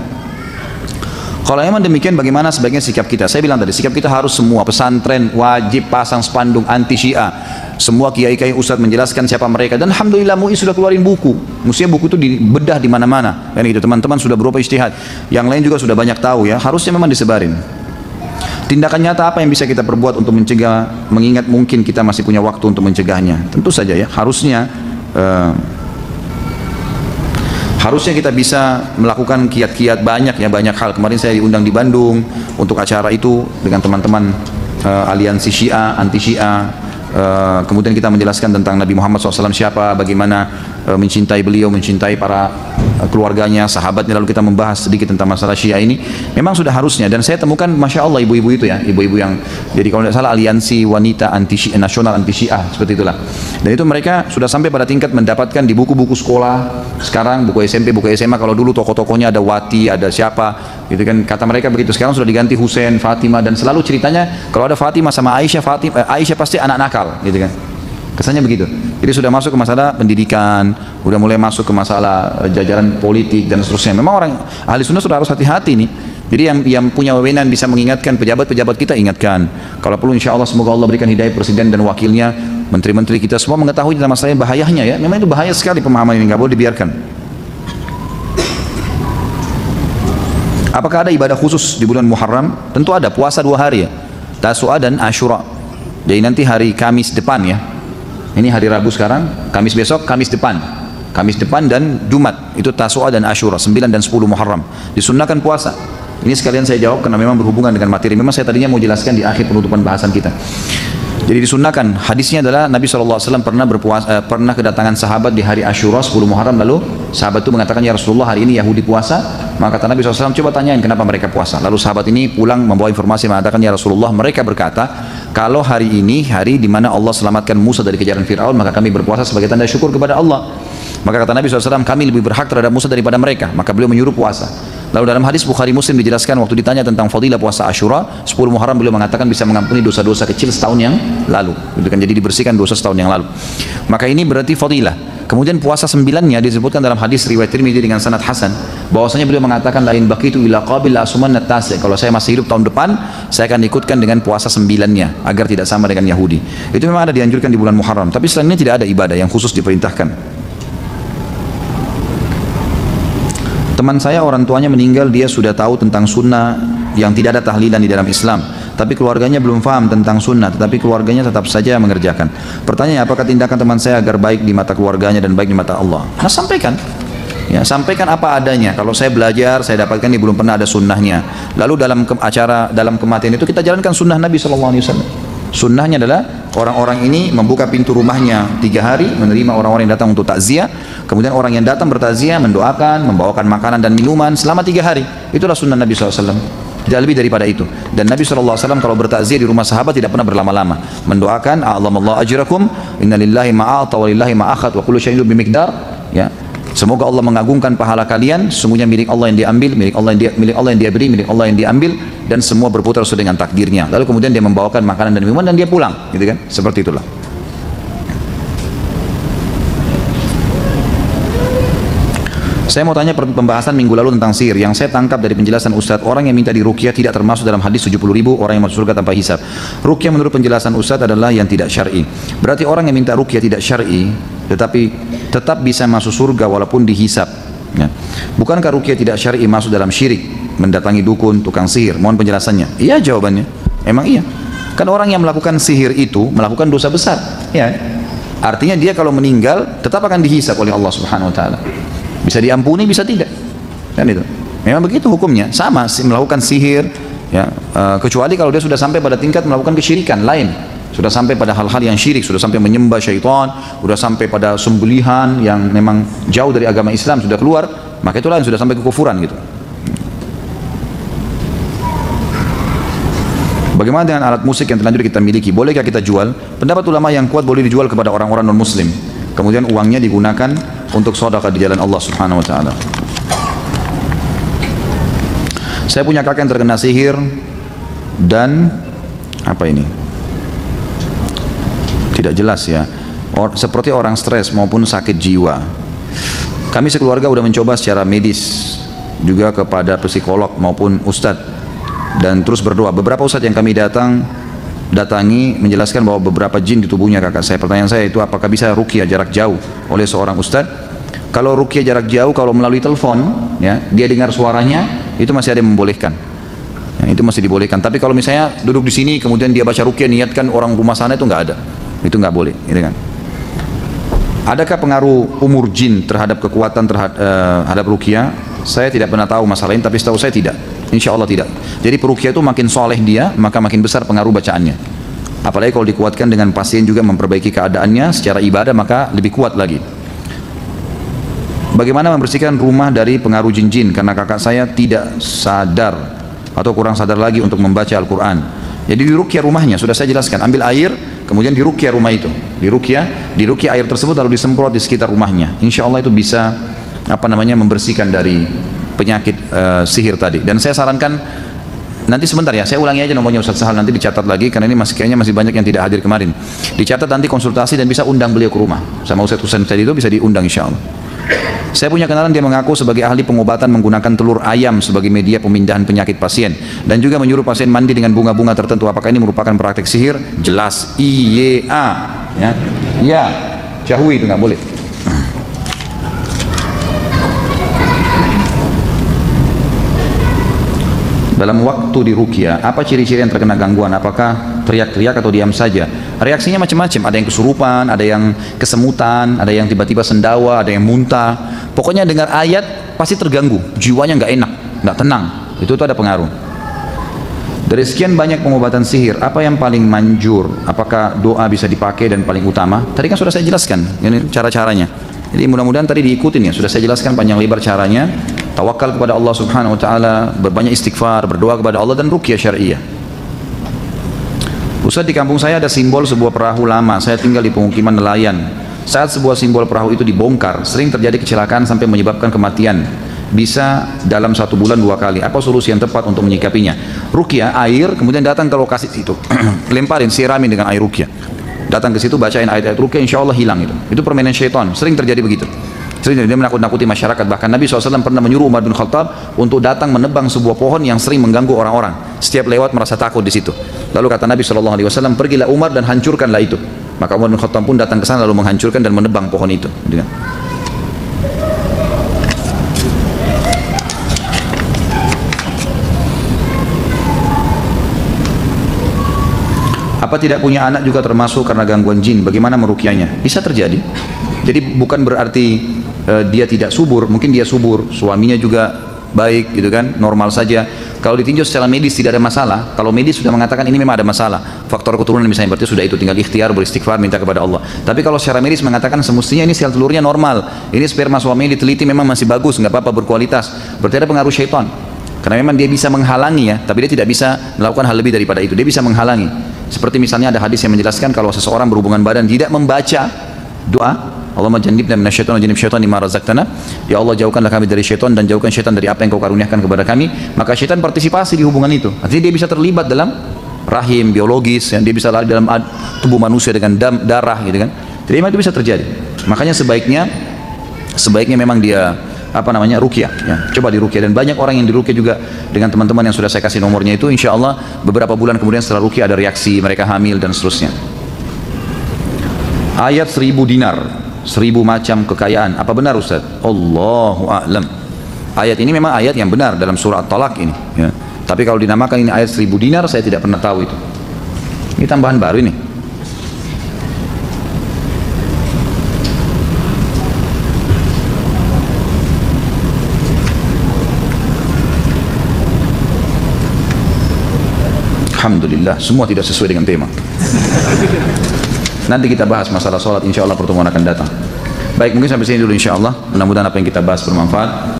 Kalau memang demikian, bagaimana sebaiknya sikap kita? Saya bilang tadi, sikap kita harus semua pesantren wajib pasang spanduk anti Syiah. Semua kiai-kiai ustadz menjelaskan siapa mereka. Dan alhamdulillah MUI sudah keluarin buku. Mestinya buku itu dibedah di mana-mana. Dan itu teman-teman sudah berupa ijtihad. Yang lain juga sudah banyak tahu ya. Harusnya memang disebarin. Tindakan nyata apa yang bisa kita perbuat untuk mencegah? Mengingat mungkin kita masih punya waktu untuk mencegahnya. Tentu saja ya. Harusnya kita bisa melakukan kiat-kiat banyak ya, banyak hal. Kemarin saya diundang di Bandung untuk acara itu dengan teman-teman aliansi Syiah, anti Syiah. Kemudian kita menjelaskan tentang Nabi Muhammad SAW siapa, bagaimana mencintai beliau, mencintai para keluarganya, sahabatnya. Lalu kita membahas sedikit tentang masalah Syiah ini. Memang sudah harusnya, dan saya temukan Masya Allah ibu-ibu itu ya, ibu-ibu yang jadi kalau tidak salah aliansi wanita anti Syiah, nasional anti Syiah, seperti itulah. Dan itu mereka sudah sampai pada tingkat mendapatkan di buku-buku sekolah sekarang, buku SMP, buku SMA. Kalau dulu tokoh-tokohnya ada Wati, ada siapa gitu kan, kata mereka begitu. Sekarang sudah diganti Husain, Fatimah, dan selalu ceritanya kalau ada Fatimah sama Aisyah, Aisyah pasti anak nakal gitu kan, kesannya begitu. Jadi sudah masuk ke masalah pendidikan, sudah mulai masuk ke masalah jajaran politik dan seterusnya. Memang orang ahli sunnah sudah harus hati-hati nih. Jadi yang punya wewenang bisa mengingatkan pejabat-pejabat kita, ingatkan. Kalau perlu insya Allah semoga Allah berikan hidayah presiden dan wakilnya, menteri-menteri kita semua mengetahui tentang masalah bahayanya ya. Memang itu bahaya sekali pemahaman ini, nggak boleh dibiarkan. Apakah ada ibadah khusus di bulan Muharram? Tentu ada, puasa 2 hari ya, Tasu'a dan Asyura. Jadi nanti hari Kamis depan ya, ini hari Rabu sekarang, Kamis besok, Kamis depan dan Jumat itu Tasu'a dan Asyura, 9 dan 10 Muharram disunnahkan puasa. Ini sekalian saya jawab karena memang berhubungan dengan materi. Memang saya tadinya mau jelaskan di akhir penutupan bahasan kita. Jadi disunnahkan, hadisnya adalah Nabi SAW pernah kedatangan sahabat di hari Asyura 10 Muharram, lalu sahabat itu mengatakan, ya Rasulullah hari ini Yahudi puasa. Maka kata Nabi SAW, coba tanyain kenapa mereka puasa. Lalu sahabat ini pulang membawa informasi mengatakan, ya Rasulullah mereka berkata kalau hari ini hari di mana Allah selamatkan Musa dari kejaran Fir'aun, maka kami berpuasa sebagai tanda syukur kepada Allah. Maka kata Nabi SAW, kami lebih berhak terhadap Musa daripada mereka. Maka beliau menyuruh puasa. Lalu dalam hadis Bukhari Muslim dijelaskan waktu ditanya tentang fadilah puasa Asyura 10 Muharram, beliau mengatakan bisa mengampuni dosa-dosa kecil setahun yang lalu. Itu kan, jadi dibersihkan dosa setahun yang lalu. Maka ini berarti fadilah. Kemudian puasa 9-nya disebutkan dalam hadis riwayat Tirmidzi dengan sanad hasan, bahwasanya beliau mengatakan lain baqitu ila qabil la asumanna tas'. Kalau saya masih hidup tahun depan, saya akan ikutkan dengan puasa 9-nya agar tidak sama dengan Yahudi. Itu memang ada dianjurkan di bulan Muharram, tapi selain ini tidak ada ibadah yang khusus diperintahkan. Teman saya orang tuanya meninggal, dia sudah tahu tentang sunnah yang tidak ada tahlilan di dalam Islam, tapi keluarganya belum paham tentang sunnah, tetapi keluarganya tetap saja mengerjakan. Pertanyaannya, apakah tindakan teman saya agar baik di mata keluarganya dan baik di mata Allah? Nah, sampaikan. Ya, sampaikan apa adanya. Kalau saya belajar, saya dapatkan ini belum pernah ada sunnahnya. Lalu dalam acara dalam kematian itu kita jalankan sunnah Nabi SAW. Sunnahnya adalah orang-orang ini membuka pintu rumahnya 3 hari, menerima orang-orang yang datang untuk takziah. Kemudian orang yang datang bertakziah mendoakan, membawakan makanan dan minuman selama 3 hari. Itulah sunnah Nabi SAW. Tidak lebih daripada itu. Dan Nabi SAW kalau bertakziah di rumah sahabat tidak pernah berlama-lama. Mendoakan, a'lamallahu ajrakum, inna lillahi ma'ata wa lillahi ma'akhat wa kullu syai'in bimiqdar. Ya. Semoga Allah mengagungkan pahala kalian. Sesungguhnya milik Allah yang diambil, milik Allah yang dia beri, milik Allah yang diambil, dan semua berputar sesuai dengan takdirnya. Lalu kemudian dia membawakan makanan dan minuman dan dia pulang, gitu kan? Seperti itulah. Saya mau tanya pembahasan minggu lalu tentang sihir. Yang saya tangkap dari penjelasan Ustadz, orang yang minta diruqyah tidak termasuk dalam hadis 70.000 orang yang masuk surga tanpa hisab. Ruqyah menurut penjelasan Ustadz adalah yang tidak syar'i. Berarti orang yang minta ruqyah tidak syar'i, tetapi tetap bisa masuk surga walaupun dihisab. Ya. Bukankah ruqyah tidak syar'i masuk dalam syirik, mendatangi dukun, tukang sihir? Mohon penjelasannya. Iya jawabannya. Emang iya. Kan orang yang melakukan sihir itu melakukan dosa besar. Ya. Artinya dia kalau meninggal tetap akan dihisab oleh Allah Subhanahu Wa Taala. Bisa diampuni, bisa tidak. Kan itu. Memang begitu hukumnya. Sama melakukan sihir, ya, kecuali kalau dia sudah sampai pada tingkat melakukan kesyirikan lain. Sudah sampai pada hal-hal yang syirik, sudah sampai menyembah syaitan, sudah sampai pada sembelihan yang memang jauh dari agama Islam, sudah keluar, maka itulah yang sudah sampai kekufuran gitu. Bagaimana dengan alat musik yang terlanjur kita miliki? Bolehkah kita jual? Pendapat ulama yang kuat boleh dijual kepada orang-orang non-muslim. Kemudian uangnya digunakan untuk sedekah di jalan Allah Subhanahu wa taala. Saya punya kakak yang terkena sihir dan apa ini? Tidak jelas ya. Seperti orang stres maupun sakit jiwa. Kami sekeluarga sudah mencoba secara medis juga kepada psikolog maupun ustadz dan terus berdoa. Beberapa ustadz yang kami datangi menjelaskan bahwa beberapa jin di tubuhnya kakak saya. Pertanyaan saya itu apakah bisa ruqyah jarak jauh oleh seorang ustadz? Kalau ruqyah jarak jauh, kalau melalui telepon, ya, dia dengar suaranya, itu masih ada yang membolehkan. Ya, itu masih dibolehkan. Tapi kalau misalnya duduk di sini, kemudian dia baca ruqyah, niatkan orang rumah sana, itu nggak ada. Itu nggak boleh. Gitu kan? Adakah pengaruh umur jin terhadap kekuatan terhadap ruqyah? Saya tidak pernah tahu masalah ini, tapi setahu saya tidak. Insya Allah tidak. Jadi peruqyah itu makin soleh dia, maka makin besar pengaruh bacaannya. Apalagi kalau dikuatkan dengan pasien juga memperbaiki keadaannya secara ibadah, maka lebih kuat lagi. Bagaimana membersihkan rumah dari pengaruh jin-jin? Karena kakak saya tidak sadar atau kurang sadar lagi untuk membaca Al-Quran. Jadi diruqyah rumahnya, sudah saya jelaskan. Ambil air, kemudian diruqyah rumah itu. Diruqyah air tersebut lalu disemprot di sekitar rumahnya. Insya Allah itu bisa membersihkan dari penyakit sihir tadi. Dan saya sarankan nanti sebentar ya, saya ulangi aja nomornya Ustaz Sahal, nanti dicatat lagi karena ini kayaknya masih banyak yang tidak hadir kemarin. Dicatat nanti konsultasi dan bisa undang beliau ke rumah sama Ustaz Husain tadi, itu bisa diundang insya Allah. Saya punya kenalan, dia mengaku sebagai ahli pengobatan menggunakan telur ayam sebagai media pemindahan penyakit pasien dan juga menyuruh pasien mandi dengan bunga-bunga tertentu. Apakah ini merupakan praktek sihir? Jelas iya ya, jauhi itu, nggak boleh. Dalam waktu diruqyah, apa ciri-ciri yang terkena gangguan? Apakah teriak-teriak atau diam saja? Reaksinya macam-macam, ada yang kesurupan, ada yang kesemutan, ada yang tiba-tiba sendawa, ada yang muntah. Pokoknya dengar ayat pasti terganggu, jiwanya nggak enak, nggak tenang. Itu ada pengaruh. Dari sekian banyak pengobatan sihir, apa yang paling manjur? Apakah doa bisa dipakai dan paling utama? Tadi kan sudah saya jelaskan, ini cara-caranya. Jadi mudah-mudahan tadi diikutin ya, sudah saya jelaskan panjang lebar caranya. Tawakal kepada Allah Subhanahu wa taala, berbanyak istighfar, berdoa kepada Allah dan ruqyah syariah. Ustaz, di kampung saya ada simbol sebuah perahu lama. Saya tinggal di pemukiman nelayan. Saat sebuah simbol perahu itu dibongkar, sering terjadi kecelakaan sampai menyebabkan kematian. Bisa dalam 1 bulan 2 kali. Apa solusi yang tepat untuk menyikapinya? Ruqyah, air, kemudian datang ke lokasi itu, lemparin, siramin dengan air ruqyah. Datang ke situ, bacain ayat-ayat ruqyah, insya Allah hilang itu. Itu permainan syaitan, sering terjadi begitu. Sering dia menakut-nakuti masyarakat. Bahkan Nabi SAW pernah menyuruh Umar bin Khattab untuk datang menebang sebuah pohon yang sering mengganggu orang-orang. Setiap lewat merasa takut di situ. Lalu kata Nabi SAW, pergilah Umar dan hancurkanlah itu. Maka Umar bin Khattab pun datang ke sana lalu menghancurkan dan menebang pohon itu. Apa tidak punya anak juga termasuk karena gangguan jin? Bagaimana meruqyahnya? Bisa terjadi. Jadi bukan berarti dia tidak subur, mungkin dia subur, suaminya juga baik gitu kan, normal saja. Kalau ditinjau secara medis tidak ada masalah. Kalau medis sudah mengatakan ini memang ada masalah, faktor keturunan misalnya, berarti sudah itu tinggal ikhtiar, beristighfar, minta kepada Allah. Tapi kalau secara medis mengatakan semestinya ini sel telurnya normal, ini sperma suaminya diteliti memang masih bagus, nggak apa-apa, berkualitas, berarti ada pengaruh syaitan. Karena memang dia bisa menghalangi ya, tapi dia tidak bisa melakukan hal lebih daripada itu. Dia bisa menghalangi. Seperti misalnya ada hadis yang menjelaskan kalau seseorang berhubungan badan tidak membaca doa, Allahumma jannibna minasyaitonir rajim, syaitani ma razaqtana, ya Allah jauhkanlah kami dari syaitan dan jauhkan syaitan dari apa yang kau karuniakan kepada kami. Maka syaitan partisipasi di hubungan itu. Artinya dia bisa terlibat dalam rahim biologis, yang dia bisa lari dalam tubuh manusia dengan darah gitu kan. Jadi memang itu bisa terjadi. Makanya sebaiknya memang dia ruqyah ya. Coba diruqyah, dan banyak orang yang diruqyah juga dengan teman-teman yang sudah saya kasih nomornya itu, insya Allah beberapa bulan kemudian setelah ruqyah ada reaksi, mereka hamil dan seterusnya. Ayat 1000 dinar, 1000 macam kekayaan, apa benar Ustaz? Allahu a'lam. Ayat ini memang ayat yang benar dalam surah At-Talaq ini ya. Tapi kalau dinamakan ini ayat 1000 dinar, saya tidak pernah tahu itu. Ini tambahan baru ini. Alhamdulillah, semua tidak sesuai dengan tema. Nanti kita bahas masalah sholat, insya Allah pertemuan akan datang. Baik, mungkin sampai sini dulu insya Allah. Mudah-mudahan apa yang kita bahas bermanfaat.